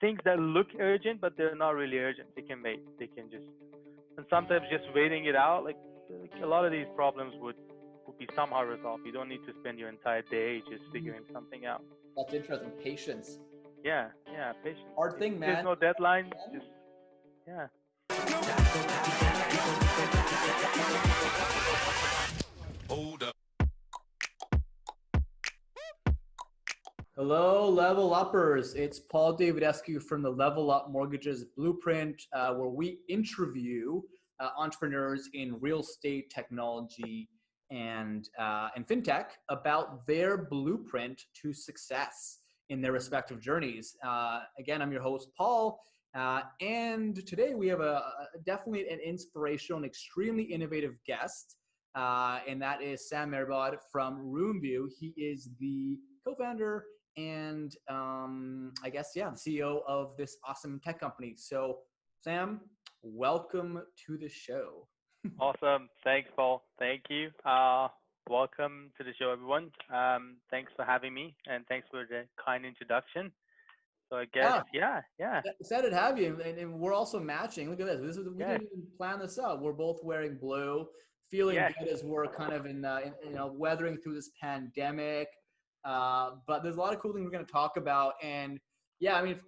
things that look urgent, but they're not really urgent. They can wait. They can just, and sometimes just waiting it out, like a lot of these problems would be somehow resolved. You don't need to spend your entire day just figuring something out. That's interesting. Patience. Yeah, yeah, patience. Hard thing, If there's man. no deadline, just, yeah. Hold up. Hello, Level Uppers. It's Paul Davidescu from the Level Up Mortgages Blueprint, where we interview entrepreneurs in real estate technology and FinTech about their blueprint to success in their respective journeys. Again, I'm your host, Paul, and today we have definitely an inspirational and extremely innovative guest, and that is Sam Mehrbod from RoomVu. He is the co-founder and I guess, the CEO of this awesome tech company. So, Sam, welcome to the show. Awesome. Thanks, Paul. Thank you. Welcome to the show, everyone. Thanks for having me, and thanks for the kind introduction. So I guess, yeah. Excited to have you, and we're also matching. Look at this. We didn't even plan this out. We're both wearing blue, feeling good as we're kind of in weathering through this pandemic. But there's a lot of cool things we're going to talk about. And yeah, I mean,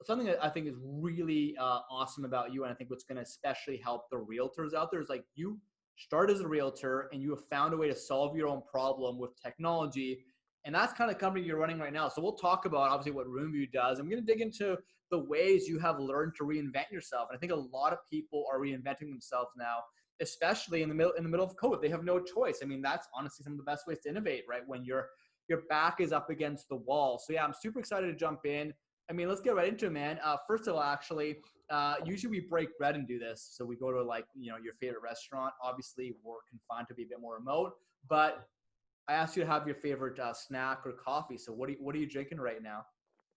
something that I think is really awesome about you, and I think what's going to especially help the realtors out there is like you started as a realtor and you have found a way to solve your own problem with technology. And that's kind of the company you're running right now. So we'll talk about obviously what RoomVu does. I'm going to dig into the ways you have learned to reinvent yourself. And I think a lot of people are reinventing themselves now, especially in the middle of COVID. They have no choice. I mean, that's honestly some of the best ways to innovate, right? When your back is up against the wall. So yeah, I'm super excited to jump in. I mean, let's get right into it, man. First of all, actually, usually we break bread and do this. So we go to your favorite restaurant. Obviously, we're confined to be a bit more remote, but I asked you to have your favorite snack or coffee. So what are you drinking right now?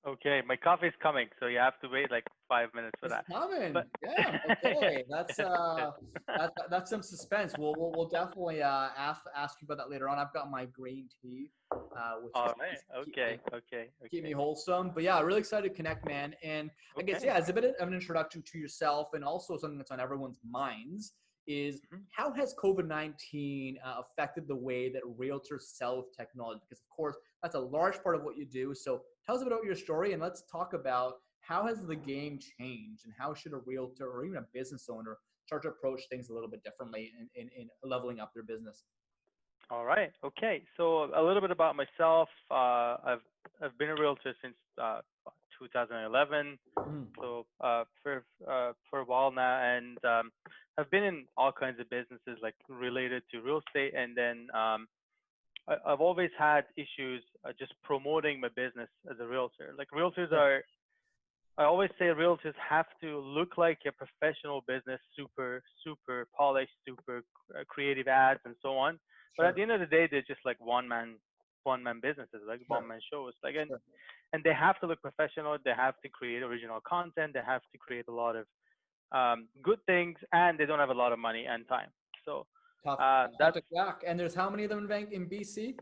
Okay, my coffee's coming, so you have to wait like 5 minutes for that. It's coming. But Yeah. Okay. That's some suspense. We'll definitely ask you about that later on. I've got my green tea, which all is right. Okay. keep me wholesome. But yeah, really excited to connect, man. And I guess as a bit of an introduction to yourself, and also something that's on everyone's minds is how has COVID-19 affected the way that realtors sell with technology? Because of course, that's a large part of what you do. So tell us about your story, and let's talk about how has the game changed, and how should a realtor or even a business owner start to approach things a little bit differently in leveling up their business? All right. Okay. So a little bit about myself. I've been a realtor since 2011. So for a while now, and I've been in all kinds of businesses like related to real estate, and then I've always had issues just promoting my business as a realtor. Like I always say realtors have to look like a professional business, super polished, super creative ads and so on. But at the end of the day, they're just like one man businesses, like one man shows. Like and they have to look professional. They have to create original content. They have to create a lot of good things, and they don't have a lot of money and time. So that's exact. And there's how many of them in BC?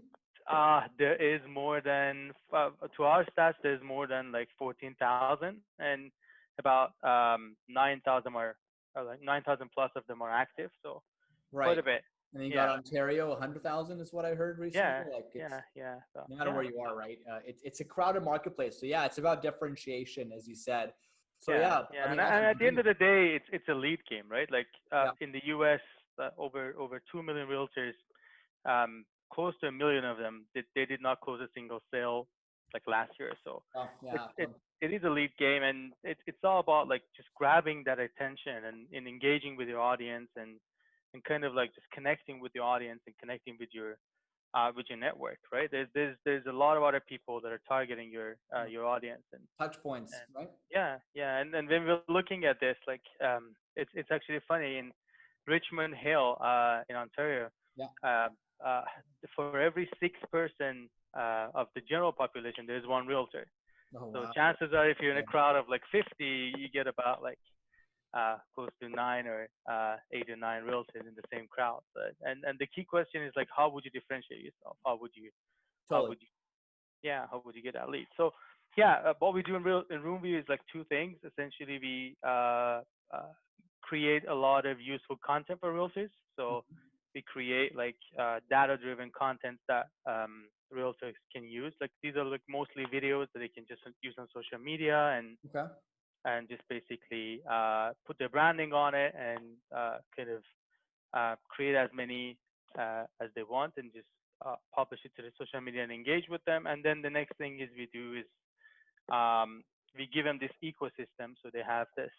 There is more than to our stats. There's more than like 14,000, and about 9,000 are like 9,000 plus of them are active. So quite a bit. And then you got Ontario, 100,000 is what I heard recently. Yeah. So, no matter where you are, right? It's a crowded marketplace. So yeah, it's about differentiation, as you said. So I mean, and at the end of the day, it's a lead game, right? Like in the U.S., over 2 million realtors, close to 1 million of them, they did not close a single sale like last year. So it is a lead game, and it's all about like just grabbing that attention and engaging with your audience and kind of like just connecting with the audience and connecting with your network, right? There's a lot of other people that are targeting your audience and touch points, right? Yeah. And when we're looking at this, like it's actually funny in Richmond Hill in Ontario. For every 6 person of the general population, there's one realtor. So chances are, if you're in a crowd of like 50, you get about like close to 9 or 8 or 9 realtors in the same crowd. And the key question is like, how would you differentiate yourself? How would you get that lead? So yeah, what we do in RoomVu is like two things. Essentially, we create a lot of useful content for realtors. So we create like data-driven content that realtors can use. Like these are like mostly videos that they can just use on social media Okay. and just basically put their branding on it and kind of create as many as they want and just publish it to the social media and engage with them. And then the next thing is we do is um, we give them this ecosystem, so they have this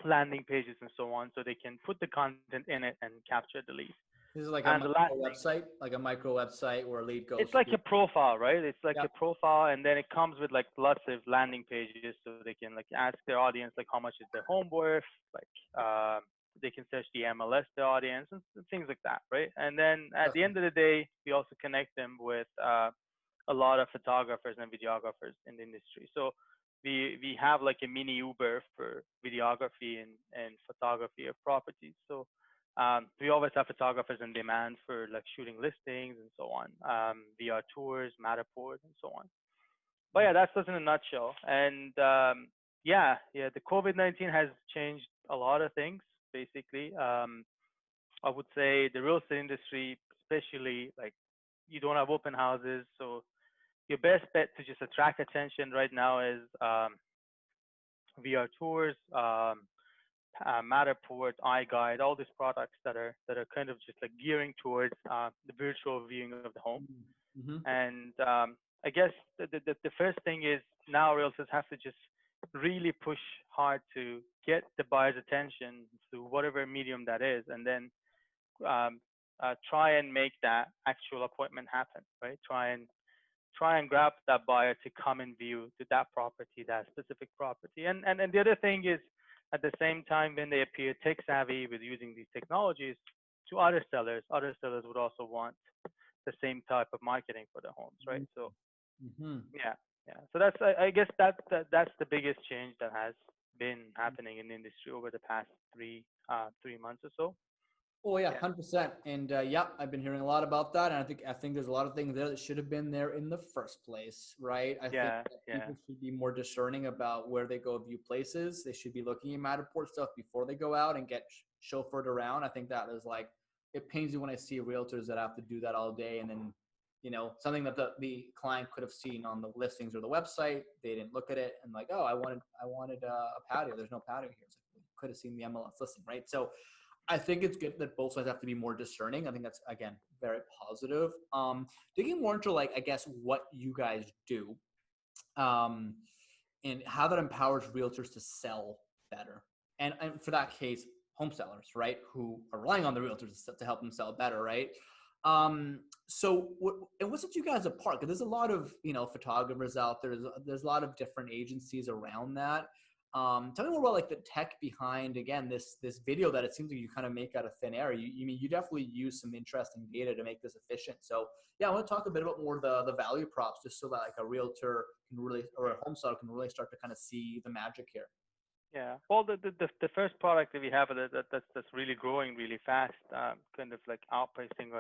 landing pages and so on, so they can put the content in it and capture the lead. This is like a And the last micro thing, website, like a micro website where a lead goes it's like to. a profile, right? It's like Yeah. a profile, and then it comes with like lots of landing pages, so they can like ask their audience like how much is their home worth, like they can search the MLS the audience and things like that, right? And then at the end of the day, we also connect them with a lot of photographers and videographers in the industry. So we have like a mini Uber for videography and photography of properties. So we always have photographers in demand for like shooting listings and so on, VR tours, Matterport, and so on. But yeah, that's just in a nutshell. And yeah, the COVID-19 has changed a lot of things. Basically, I would say the real estate industry, especially like you don't have open houses, so your best bet to just attract attention right now is VR tours, Matterport, iGuide, all these products that are kind of just like gearing towards the virtual viewing of the home. Mm-hmm. And I guess the first thing is now realtors have to just really push hard to get the buyer's attention through whatever medium that is, and then um, try and make that actual appointment happen, right? Try and grab that buyer to come and view to that property, that specific property. And the other thing is at the same time when they appear tech savvy with using these technologies to other sellers would also want the same type of marketing for their homes, right? So Mm-hmm. yeah. So that's I guess that's the biggest change that has been happening in the industry over the past 3 months or so. Oh yeah, Yeah. 100%. And yeah, I've been hearing a lot about that, and I think there's a lot of things there that should have been there in the first place, right? I think Yeah. that Yeah. people should be more discerning about where they go view places. They should be looking at Matterport stuff before they go out and get chauffeured around. I think that is like it pains me when I see realtors that have to do that all day, and then something that the client could have seen on the listings or the website, they didn't look at it and like, oh, I wanted a patio. There's no patio here. It's like, could have seen the MLS listing, right? So I think it's good that both sides have to be more discerning. I think that's again very positive. Digging more into like I guess what you guys do, um, and how that empowers realtors to sell better. And for that case, home sellers, right, who are relying on the realtors to help them sell better, right? So and what sets you guys apart? Because there's a lot of photographers out there. There's a lot of different agencies around that. Tell me more about like the tech behind again this video that it seems like you kind of make out of thin air. You definitely use some interesting data to make this efficient. So yeah, I want to talk a bit about more the value props, just so that like a realtor can really or a home seller can really start to kind of see the magic here. Yeah. Well, the first product that we have that's really growing really fast, kind of like outpacing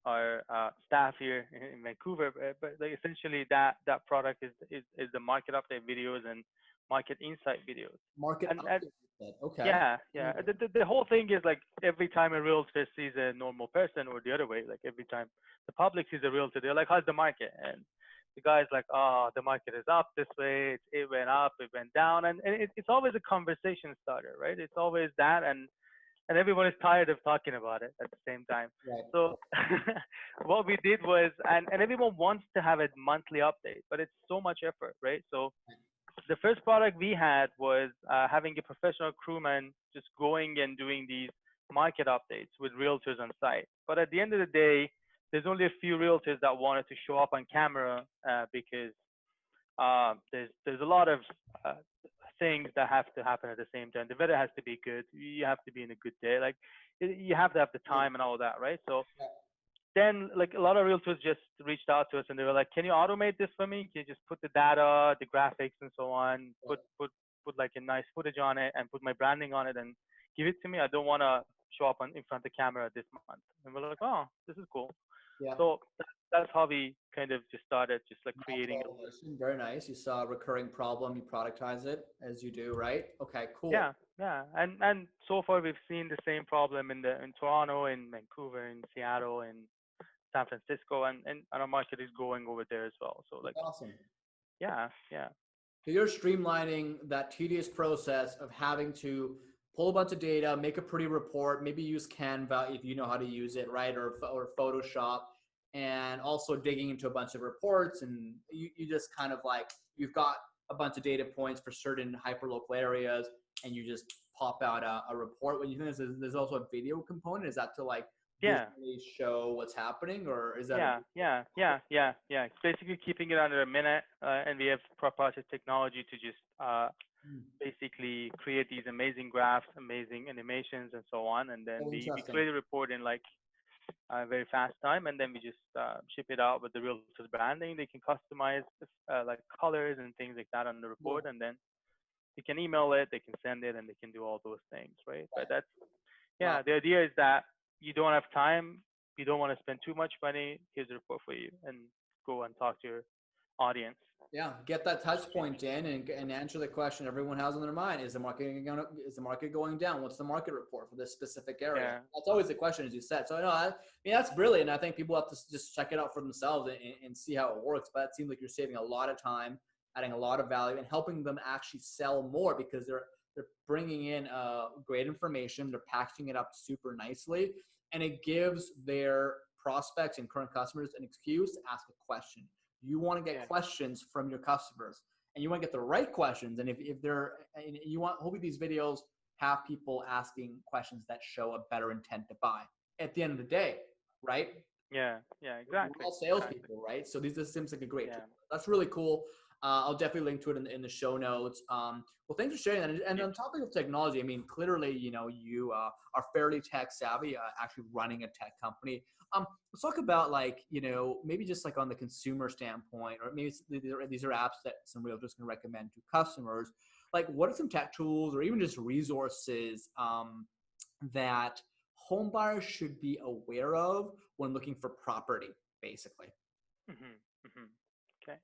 our staff here in Vancouver. But like essentially that product is the market update videos and market insight videos. Market And update. Okay. yeah. The whole thing is like every time a realtor sees a normal person, or the other way, like every time the public sees a realtor, they're like, "How's the market?" And the guy's like, "Oh, the market is up this way. It went up, it went down," and it's always a conversation starter, right? It's always that, and everyone is tired of talking about it at the same time. Right. So what we did was, and everyone wants to have a monthly update, but it's so much effort, right? So the first product we had was having a professional crewman just going and doing these market updates with realtors on site. But at the end of the day, there's only a few realtors that wanted to show up on camera because there's a lot of uh, things that have to happen at the same time. The weather has to be good. You have to be in a good day. Like you have to have the time and all that, right? So then like a lot of realtors just reached out to us and they were like, "Can you automate this for me? Can you just put the data, the graphics, and so on, put like a nice footage on it and put my branding on it and give it to me? I don't want to show up in front of the camera this month." And we're like, "Oh, this is cool." Yeah. So that's how we kind of just started, just like creating. Very nice. You saw a recurring problem, you productize it as you do, right? Okay, cool. Yeah, yeah, and so far we've seen the same problem in Toronto, in Vancouver, in Seattle, in San Francisco, and our market is growing over there as well. So like, Awesome. yeah, yeah. So you're streamlining that tedious process of having to pull a bunch of data, make a pretty report, maybe use Canva if you know how to use it, right? Or Photoshop, and also digging into a bunch of reports. And you just kind of like, you've got a bunch of data points for certain hyperlocal areas, and you just pop out a report. When you think there's also a video component, is that to like Yeah, visually show what's happening, or is that yeah. It's basically keeping it under a minute, and we have proprietary technology to just basically create these amazing graphs, amazing animations, and so on. And then we create a report in like a very fast time, and then we just ship it out with the Realtors branding. They can customize like colors and things like that on the report, and then they can email it, they can send it, and they can do all those things, right? But that's the idea is that you don't have time, you don't want to spend too much money. Here's a report for you, and go and talk to your audience. Yeah, get that touch point in and answer the question everyone has on their mind. Is the market going down? What's the market report for this specific area? Yeah. That's always the question, as you said. So I mean, that's brilliant. I think people have to just check it out for themselves and see how it works. But it seems like you're saving a lot of time, adding a lot of value, and helping them actually sell more because they're bringing in great information. They're packaging it up super nicely, and it gives their prospects and current customers an excuse to ask a question. You want to get questions from your customers, and you want to get the right questions. And if they're, you want, hopefully these videos have people asking questions that show a better intent to buy at the end of the day, right? Yeah, exactly. We're all salespeople, right? So this seems like a great tool. That's really cool. I'll definitely link to it in the show notes. Well, thanks for sharing that. And on topic of technology, I mean, clearly, you are fairly tech savvy, actually running a tech company. Let's talk about like, maybe just like on the consumer standpoint, or maybe these are apps that some realtors can recommend to customers. Like, what are some tech tools or even just resources that home buyers should be aware of when looking for property, basically? Okay.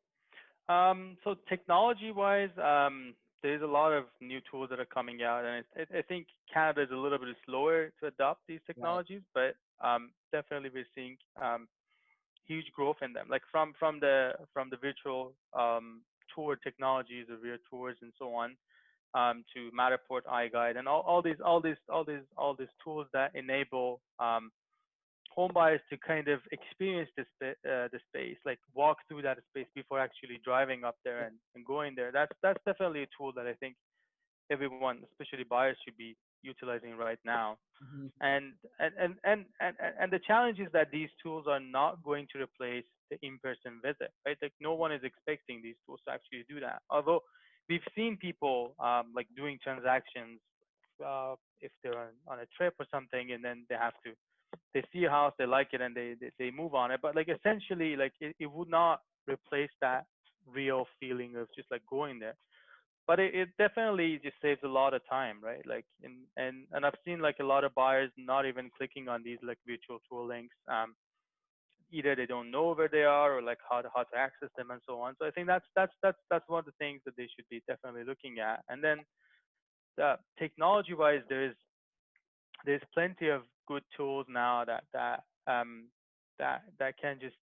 So technology-wise, there's a lot of new tools that are coming out, and I think Canada is a little bit slower to adopt these technologies, but definitely we're seeing huge growth in them. Like from the virtual tour technologies, the real tours and so on, to Matterport, iGuide, and all these tools that enable home buyers to kind of experience the space, like walk through that space before actually driving up there and going there. That's definitely a tool that I think everyone, especially buyers, should be utilizing right now. And the challenge is that these tools are not going to replace the in-person visit, right? Like no one is expecting these tools to actually do that. Although we've seen people like doing transactions if they're on a trip or something, and then they see a house, they like it, and they move on it. But like essentially, like it would not replace that real feeling of just like going there. But it definitely just saves a lot of time, right? Like and I've seen like a lot of buyers not even clicking on these like virtual tour links. Either they don't know where they are or like how to access them and so on. So I think that's one of the things that they should be definitely looking at. And then technology wise, there's plenty of good tools now that can just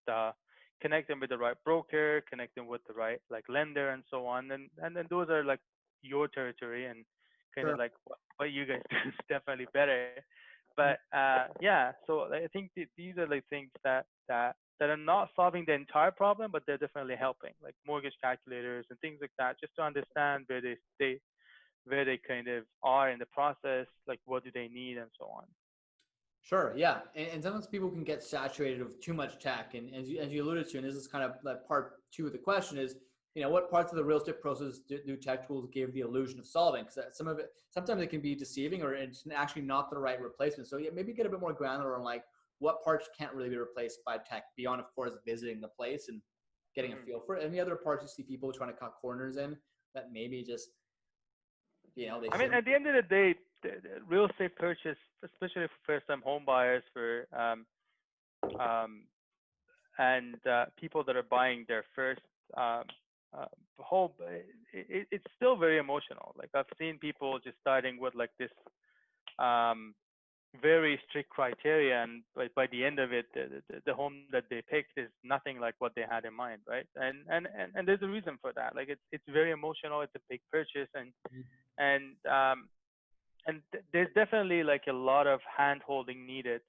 connect them with the right broker, connect them with the right like lender and so on, and then those are like your territory and kind of like what you guys do is definitely better. But so I think these are like things that are not solving the entire problem, but they're definitely helping, like mortgage calculators and things like that, just to understand where they kind of are in the process, like what do they need and so on. Sure, yeah, and sometimes people can get saturated with too much tech, and as you alluded to, and this is kind of like part two of the question is, what parts of the real estate process do tech tools give the illusion of solving? Because sometimes it can be deceiving, or it's actually not the right replacement. So yeah, maybe get a bit more granular on like what parts can't really be replaced by tech beyond, of course, visiting the place and getting a feel for it. Any other parts you see people trying to cut corners in that maybe just I mean, at the end of the day, the real estate purchase, especially for first-time home buyers, for and people that are buying their first um, uh, home, it's still very emotional. Like I've seen people just starting with like this um, very strict criteria, and by the end of it, the home that they picked is nothing like what they had in mind, right? And there's a reason for that. Like it's very emotional. It's a big purchase, and there's definitely like a lot of hand holding needed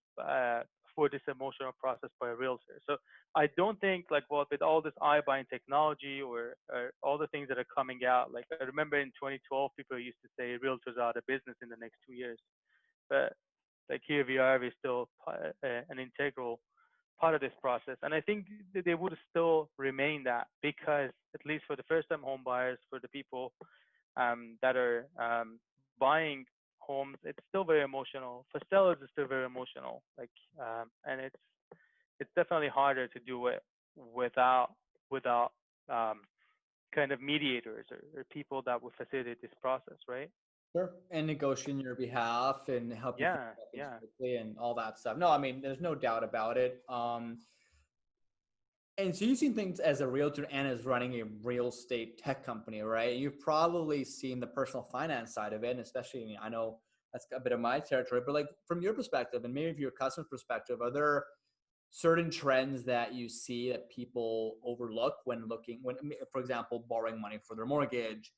for this emotional process by a realtor. So I don't think like, well, with all this iBuying technology or all the things that are coming out, like I remember in 2012 people used to say realtors are out of business in the next 2 years, but like here we are, we're still an integral part of this process. And I think that they would still remain that, because at least for the first time home buyers, for the people that are buying homes, it's still very emotional. For sellers, it's still very emotional. Like, and it's definitely harder to do it without um, kind of mediators or people that would facilitate this process, right? Sure. And negotiate on your behalf and help you Yeah, figure out things yeah. quickly and all that stuff. No, I mean, there's no doubt about it. And so you've seen things as a realtor and as running a real estate tech company, right? You've probably seen the personal finance side of it, and especially, I mean, I know that's a bit of my territory, but like from your perspective and maybe from your customer's perspective, are there certain trends that you see that people overlook when looking, when, for example, borrowing money for their mortgage,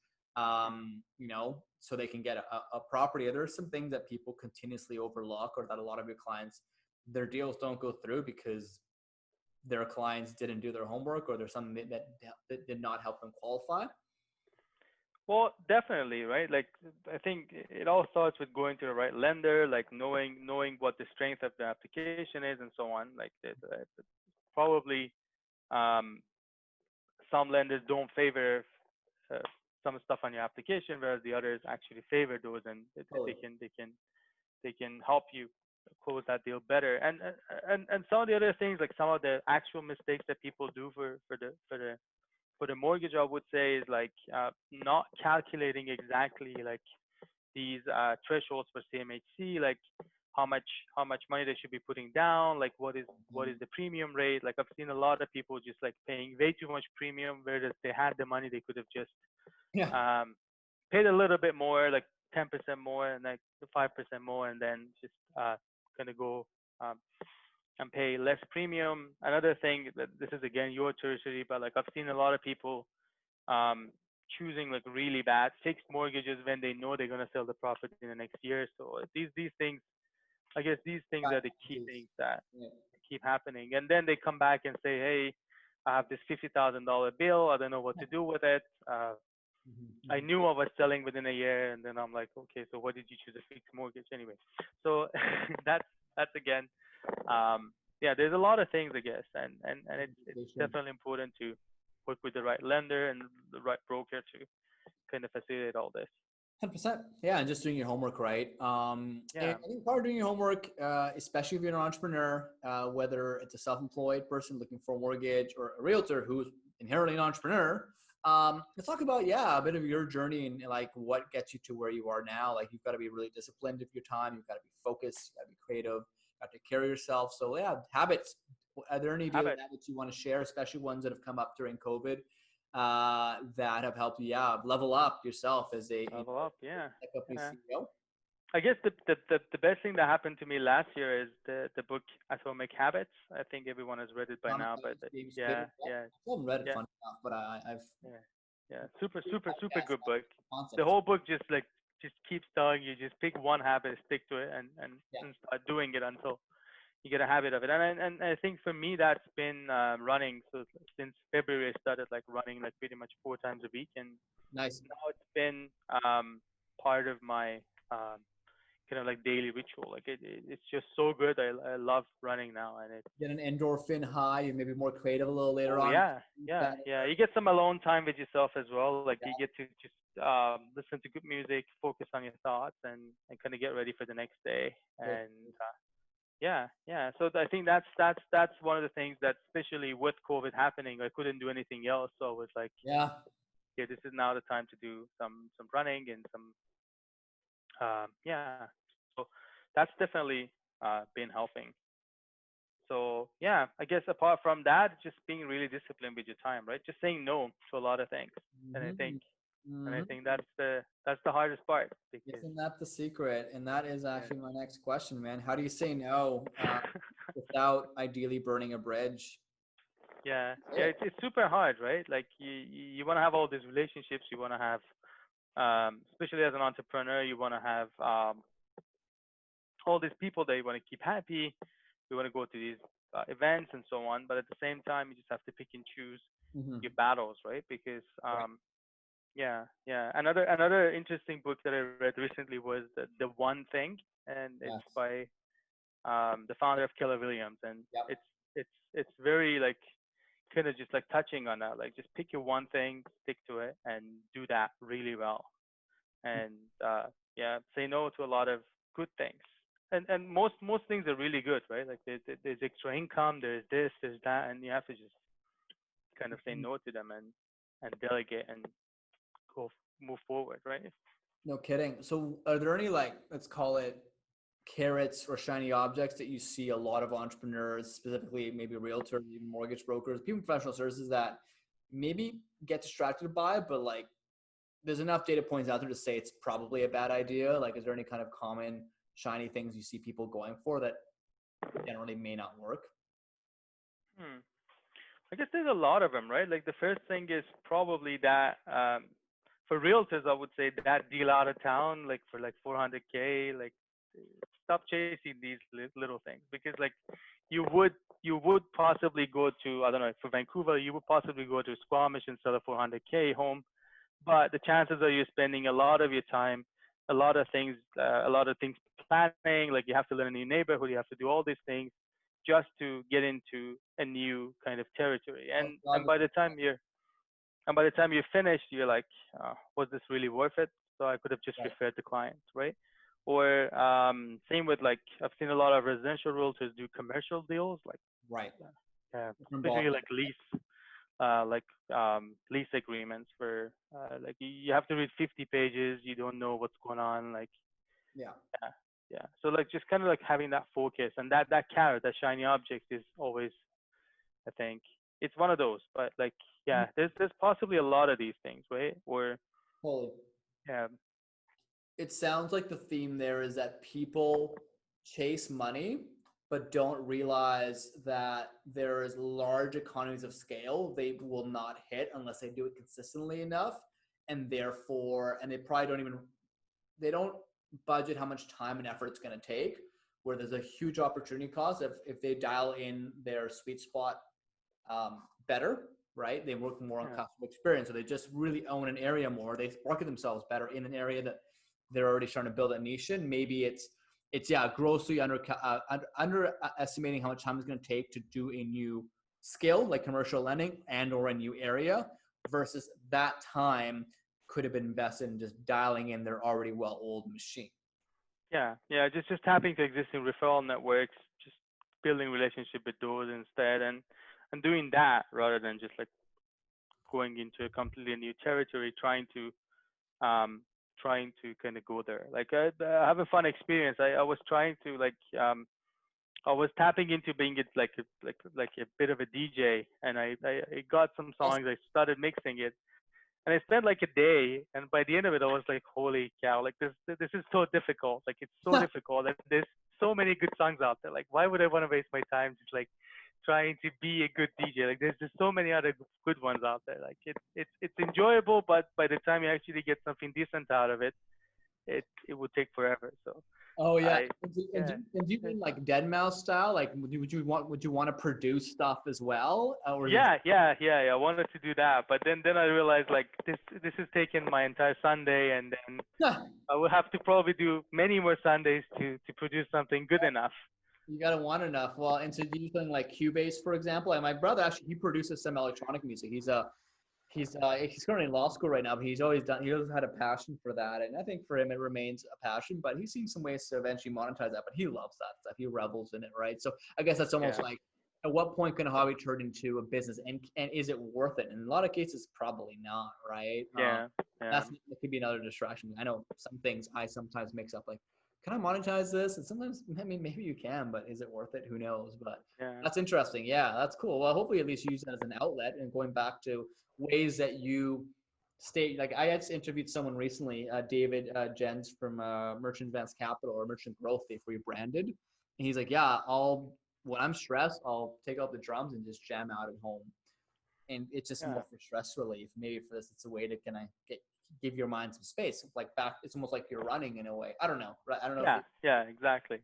so they can get a property? Are there some things that people continuously overlook, or that a lot of your clients, their deals don't go through because their clients didn't do their homework, or there's something that did not help them qualify? Well, definitely, right? Like I think it all starts with going to the right lender, like knowing what the strength of the application is, and so on. Like probably um, some lenders don't favor uh, some stuff on your application, whereas the others actually favor those, and Totally. they can help you close that deal better. And some of the other things, like some of the actual mistakes that people do for the mortgage, I would say, is like not calculating exactly like these thresholds for CMHC, like how much how much money they should be putting down, like what is the premium rate. Like I've seen a lot of people just like paying way too much premium, whereas they had the money, they could have just Yeah. um, paid a little bit more, like 10% more, and like 5% more, and then just kind of go um, and pay less premium. Another thing that this is again your territory, but like I've seen a lot of people um, choosing like really bad fixed mortgages when they know they're gonna sell the property in the next year. So these things, I guess these things are the key things that Yeah. keep happening. And then they come back and say, hey, I have this $50,000 bill. I don't know what to do with it. I Mhm. knew I was selling within a year, and then I'm like, okay, so what did you choose a fixed mortgage anyway? So that's again, yeah. There's a lot of things, I guess, and it's Education. definitely important to work with the right lender and the right broker to kind of facilitate all this. 100%. Yeah, and just doing your homework right. And Yeah, I think part of doing your homework, especially if you're an entrepreneur, whether it's a self-employed person looking for a mortgage or a realtor who's inherently an entrepreneur, let's talk about, yeah, a bit of your journey and like what gets you to where you are now. Like you've got to be really disciplined with your time. You've got to be focused. You've got to be creative. You've got to take care of yourself. So yeah, habits. Are there any daily habit, habits you want to share, especially ones that have come up during COVID? That have helped you, yeah, level up yourself as a level up. Yeah, tech company yeah. CEO. I guess the best thing that happened to me last year is the book Atomic Habits. I think everyone has read it by Atomic now, but Habits, James Clear. yeah, Yeah. yeah, I haven't read it yeah, fun enough, but I've yeah, yeah. Super podcasts good on book. the The concepts. whole book just keeps telling you, just pick one habit, stick to it, Yeah, and start doing it until you get a habit of it. And I think for me that's been running. So since February I started like running like pretty much 4 times a week, and nice. now it's been part of my kind of like daily ritual. Like it's just so good. I love running now, and it's Get an endorphin high. You may be more creative a little later oh on. yeah, yeah, Better. yeah. You get some alone time with yourself as well. Like you Yeah, get to just listen to good music, focus on your thoughts, and kind of get ready for the next day. great. And yeah, yeah. So I think that's one of the things that, especially with COVID happening, I couldn't do anything else. So I was like, Yeah. yeah, this is now the time to do some running and some yeah. So that's definitely been helping. So yeah, I guess apart from that, just being really disciplined with your time, right? Just saying no to a lot of things. And I think Mm-hmm. and I Mm-hmm. think that's the hardest part because Isn't that the secret? And that is yeah. actually my next question, man. How do you say no without ideally burning a bridge? Yeah, yeah, Yeah. it's super hard, right? Like you want to have all these relationships, you want to have, especially as an entrepreneur, you want to have all these people that you want to keep happy. You want to go to these events and so on, but at the same time, you just have to pick and choose Mm-hmm. your battles, right? Because Right. yeah, yeah. Another interesting book that I read recently was the One Thing, and it's Yes. by the founder of Keller Williams, and Yep. it's very like kind of just like touching on that. Like just pick your one thing, stick to it, and do that really well. And yeah, say no to a lot of good things. And most things are really good, right? Like there's extra income, there's this, there's that, and you have to just kind of say Mhm. no to them and delegate and go move forward, right? No kidding. So are there any like, let's call it carrots or shiny objects that you see a lot of entrepreneurs, specifically maybe realtors, even mortgage brokers, people in professional services that maybe get distracted by, but like there's enough data points out there to say it's probably a bad idea. Like, is there any kind of common shiny things you see people going for that generally may not work? Hmm. I guess there's a lot of them, right? Like the first thing is probably that for realtors, I would say that deal out of town, like for like 400K, like stop chasing these little things because like you would you would possibly go to I don't know for Vancouver, you would possibly go to Squamish and sell a 400K home, but the chances are you're spending a lot of your time, a lot of things planning. Like you have to learn a new neighborhood, you have to do all these things just to get into a new kind of territory. Oh, And God. by the time you're finished, you're like, was this really worth it? So I could have just Right. referred the client, right? Or same with like I've seen a lot of residential realtors do commercial deals, like Right. Different ball especially game. like lease agreements for like you have to read 50 pages. You don't know what's going on. Like Yeah. yeah, yeah. So like just kind of like having that focus and that carrot, that shiny object is always I think it's one of those. But like yeah, there's possibly a lot of these things, right? Or Totally. yeah, It sounds like the theme there is that people chase money, but don't realize that there is large economies of scale they will not hit unless they do it consistently enough. And therefore, and they probably don't even, they don't budget how much time and effort it's going to take, where there's a huge opportunity cost if they dial in their sweet spot better, right? They work more on yeah, customer experience, so they just really own an area more. They market themselves better in an area that they're already starting to build a niche in. Maybe it's grossly underestimating how much time it's going to take to do a new skill like commercial lending and or a new area versus that time could have been invested in just dialing in their already well-oiled machine. yeah. Just tapping to existing referral networks, just building relationship with those instead, and doing that rather than just like going into a completely new territory, um trying to kind of go there. Like I have a fun experience. I was trying to like I was tapping into being it like a bit of a DJ, and I got some Awesome. songs. I started mixing it, and I spent like a day. And by the end of it, I was like, holy cow! Like this is so difficult. Like it's so difficult. And there's so many good songs out there. Like why would I want to waste my time just like trying to be a good DJ? Like there's just so many other good ones out there. Like it's enjoyable, but by the time you actually get something decent out of it, it would take forever. So Oh yeah, I yeah. and do you mean like Dead Mouse style? Like, would you want to produce stuff as well, or is it Yeah. I wanted to do that, but then I realized like this is taking my entire Sunday, and then just I will have to probably do many more Sundays to produce something good enough. you gotta want enough? Well, and so do you think like Cubase, for example? And my brother actually he produces some electronic music. He's currently in law school right now, but he always had a passion for that, and I think for him it remains a passion. But he's seen some ways to eventually monetize that. But he loves that stuff. He revels in it, right? So I guess that's almost Yeah, like, at what point can a hobby turn into a business, and is it worth it? In a lot of cases, probably not, right? yeah, yeah, That could be another distraction. I know some things I sometimes mix up, like can I monetize this? And sometimes, I mean, maybe you can, but is it worth it? Who knows? But Yeah. that's interesting. Yeah, that's cool. Well, hopefully at least use that as an outlet. And going back to ways that you stay, like I just interviewed someone recently, David Jens from Merchant Advanced Capital or Merchant Growth, they rebranded. And he's like, yeah, when I'm stressed, I'll take out the drums and just jam out at home. And it's just more for stress relief. Maybe for this, it's a way to kind of give your mind some space. Like back, it's almost like you're running in a way. I don't know. Right? I don't know. Yeah, exactly.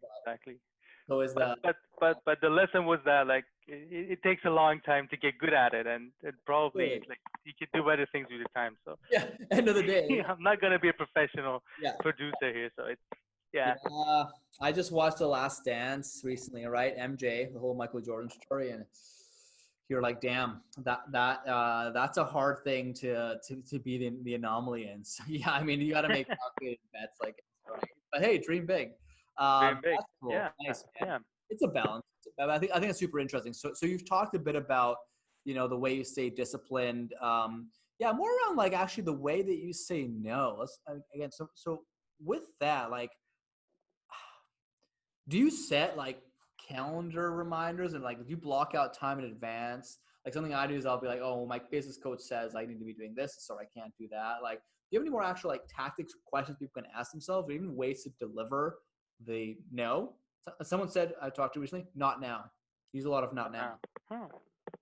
So is that? But the lesson was that like it takes a long time to get good at it, and it probably like you can do better things with your time. So yeah, end of the day, I'm not gonna be a professional producer here, so it's I just watched The Last Dance recently, right? MJ, the whole Michael Jordan story, and you're like, damn, that's a hard thing to be the anomaly in. So yeah, I mean, you got to make calculated bets, like, right? But hey, dream big. dream big. That's cool. Yeah, nice, man. Yeah. It's a balance. I think it's super interesting. So you've talked a bit about, you know, the way you stay disciplined. Yeah, more around like actually the way that you say no. Let's again. So with that, like, do you set like calendar reminders and like do you block out time in advance? Like something I do is I'll be like, oh, my business coach says I need to be doing this, so I can't do that. Like, do you have any more actual like tactics, questions people can ask themselves, or even ways to deliver the no? Someone said I talked to recently, not now. Use a lot of not now. Oh,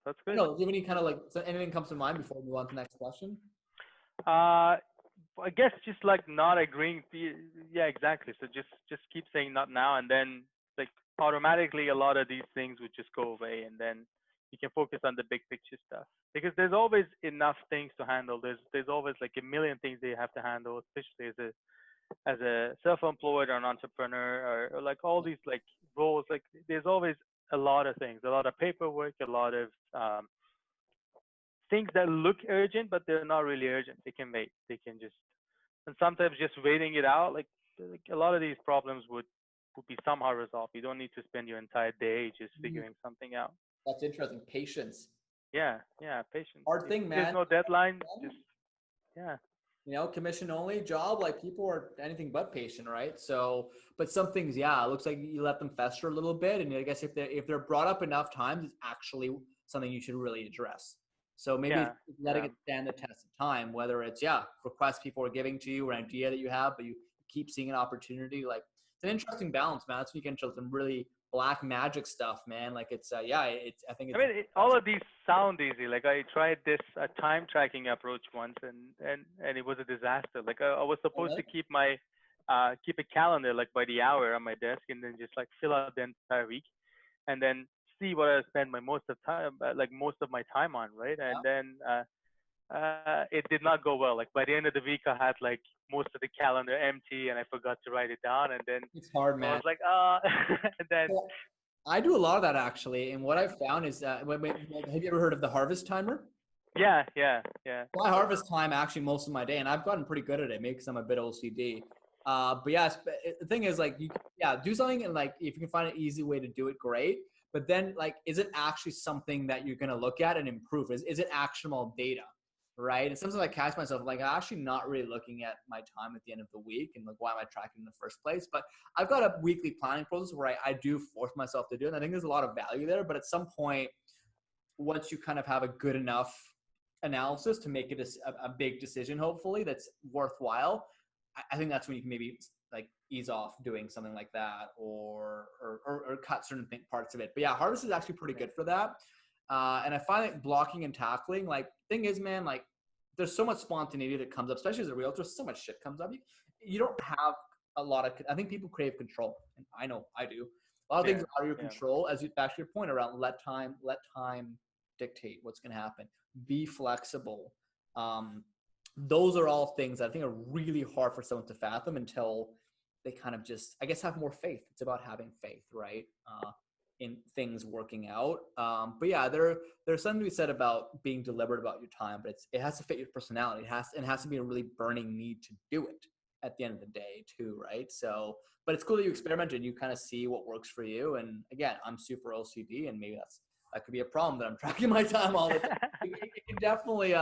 that's good. No, do you have any kind of like anything comes to mind before we move on to the next question? I guess just like not agreeing. Yeah, exactly. So just keep saying not now, and then like automatically a lot of these things would just go away, and then you can focus on the big picture stuff. Because there's always enough things to handle. There's always like a million things that you have to handle, especially as a self-employed or an entrepreneur or like all these like roles. Like there's always a lot of things, a lot of paperwork, a lot of things that look urgent, but they're not really urgent. They can wait. They can just, and sometimes just waiting it out, like a lot of these problems would be somehow resolved. You don't need to spend your entire day just figuring something out. That's interesting. Patience. Yeah, patience. Hard thing, man. There's no deadline. Just, you know, commission only job, like people are anything but patient, right? So, but some things, yeah, it looks like you let them fester a little bit. And I guess if they're brought up enough times, it's actually something you should really address. So maybe letting it stand the test of time, whether it's, requests people are giving to you or an idea that you have, but you keep seeing an opportunity. Like it's an interesting balance, man. That's when you can show some really black magic stuff, man. Like it's, I think it's, all of these sound easy. Like I tried this time tracking approach once and it was a disaster. Like I was supposed to keep keep a calendar like by the hour on my desk and then just like fill out the entire week and then see what I spend most of my time on, right? And then it did not go well. Like by the end of the week, I had like most of the calendar empty, and I forgot to write it down. And then it's hard, man. I was like, and then I do a lot of that actually. And what I found is that have you ever heard of the harvest timer? Yeah. I harvest time actually most of my day, and I've gotten pretty good at it, maybe because I'm a bit OCD. But yes, the thing is like do something, and like if you can find an easy way to do it, great. But then like, is it actually something that you're going to look at and improve? Is it actionable data, right? It's something I catch myself like I'm actually not really looking at my time at the end of the week and like why am I tracking in the first place? But I've got a weekly planning process where I do force myself to do it. And I think there's a lot of value there. But at some point, once you kind of have a good enough analysis to make it a big decision, hopefully that's worthwhile, I think that's when you can maybe like ease off doing something like that or cut certain parts of it. But yeah, harvest is actually pretty good for that. And I find that blocking and tackling, like thing is, man, like there's so much spontaneity that comes up, especially as a realtor, so much shit comes up. You don't have a lot of, I think people crave control. And I know I do. A lot of things are out of your control, as you back to your point around let time dictate what's going to happen. Be flexible. Those are all things that I think are really hard for someone to fathom until they kind of just, I guess, have more faith. It's about having faith, right? In things working out. But yeah, there's something to be said about being deliberate about your time, but it has to fit your personality. It has to be a really burning need to do it at the end of the day too, right? So, but it's cool that you experiment and you kind of see what works for you. And again, I'm super OCD, and maybe that could be a problem that I'm tracking my time all the time. It can definitely,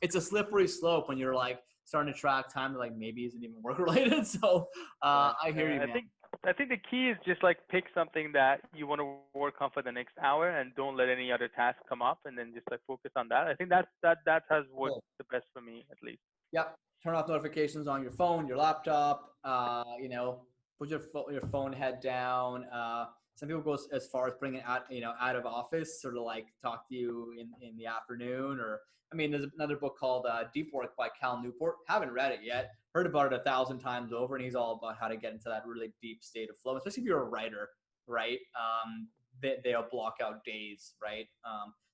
it's a slippery slope when you're like starting to track time that like maybe isn't even work related. So I hear you, man. I think the key is just like pick something that you want to work on for the next hour, and don't let any other task come up, and then just like focus on that. I think that has worked the best for me, at least. Yep. Turn off notifications on your phone, your laptop. Put your phone head down. Some people go as far as putting it out of office, sort of like talk to you in the afternoon. Or I mean, there's another book called Deep Work by Cal Newport. Haven't read it yet. Heard about it 1,000 times over, and he's all about how to get into that really deep state of flow, especially if you're a writer, right? They'll block out days, right?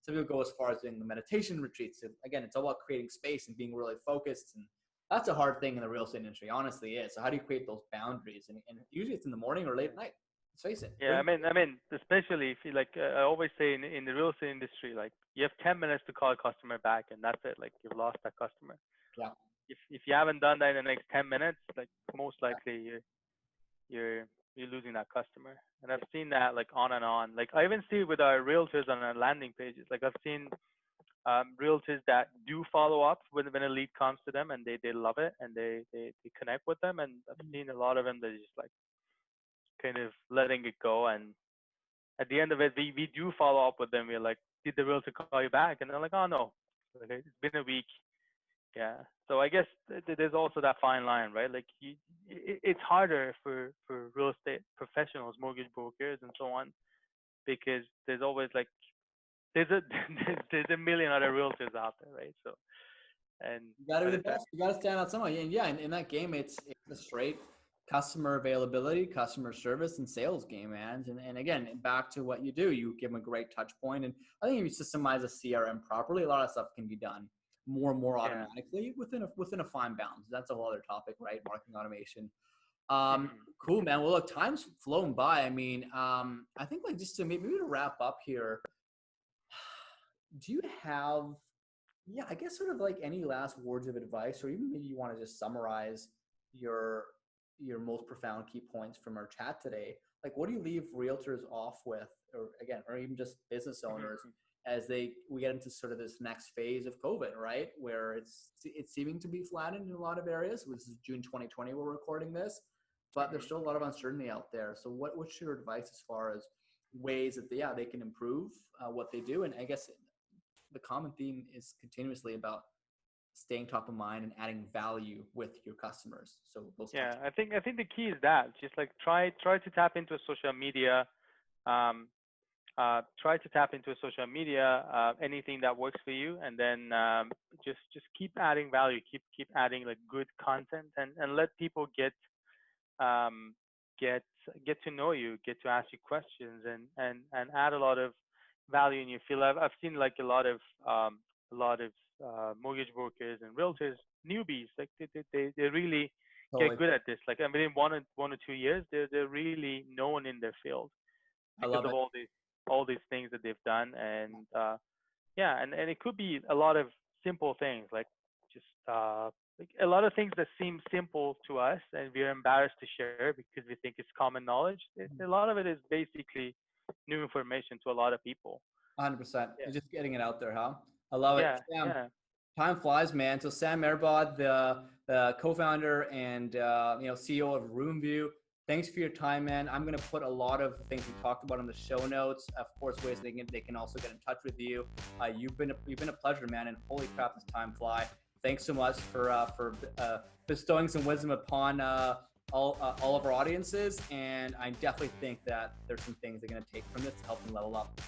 Some people go as far as doing the meditation retreats. Again, it's all about creating space and being really focused, and that's a hard thing in the real estate industry, honestly is. So how do you create those boundaries? And usually it's in the morning or late at night. Let's face it. Yeah, I mean, especially if you like, I always say in the real estate industry, like you have 10 minutes to call a customer back, and that's it. Like you've lost that customer. Yeah. If you haven't done that in the next 10 minutes, like most likely you're losing that customer. And I've seen that like on and on. Like I even see it with our realtors on our landing pages. Like I've seen realtors that do follow up when a lead comes to them, and they love it, and they connect with them. And I've seen a lot of them that just like kind of letting it go. And at the end of it, we do follow up with them. We're like, did the realtor call you back? And they're like, oh no, it's been a week. Yeah. So I guess there's also that fine line, right? Like it's harder for real estate professionals, mortgage brokers, and so on, because there's always like there's a million other realtors out there, right? So, and you gotta be the best. You gotta stand out somehow. And yeah, in that game, it's a straight customer availability, customer service, and sales game, man. And again, back to what you do, you give them a great touch point. And I think if you systemize a CRM properly, a lot of stuff can be done more and more automatically within a fine balance. That's a whole other topic, right? Marketing automation. Cool, man. Well, look, time's flown by. I mean, I think like just to maybe to wrap up here, do you have, I guess sort of like any last words of advice, or even maybe you want to just summarize your most profound key points from our chat today? Like, what do you leave realtors off with, or even just business owners as we get into sort of this next phase of COVID, right? Where it's seeming to be flattened in a lot of areas. This is June 2020, we're recording this, but there's still a lot of uncertainty out there. So what's your advice as far as ways that they can improve what they do? And I guess the common theme is continuously about staying top of mind and adding value with your customers. So I think the key is that just like try to tap into social media. Try to tap into social media, anything that works for you, and then just keep adding value, keep adding like good content, and let people get to know you, get to ask you questions, and add a lot of value in your field. I've seen like a lot of mortgage brokers and realtors, newbies, like they really get good at this. Like I mean, in one or 2 years, they're really known in their field because of all these things that they've done. And and it could be a lot of simple things, like just like a lot of things that seem simple to us and we're embarrassed to share because we think it's common knowledge. A lot of it is basically new information to a lot of people. 100%. You're just getting it out there, huh? I love it. Sam, time flies, man. So Sam Mehrbod, the co-founder and CEO of RoomVu. Thanks for your time, man. I'm gonna put a lot of things we talked about on the show notes. Of course, ways they can also get in touch with you. You've been a pleasure, man. And holy crap, does time fly! Thanks so much for bestowing some wisdom upon all of our audiences. And I definitely think that there's some things they're gonna take from this to help them level up.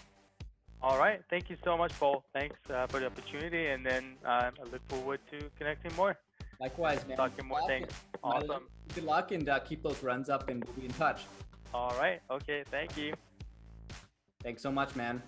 All right. Thank you so much, Paul. Thanks for the opportunity. And then I look forward to connecting more. Likewise, man. Talking more things. Awesome. Good luck, and keep those runs up, and we'll be in touch. All right. Okay. Thank you. Thanks so much, man.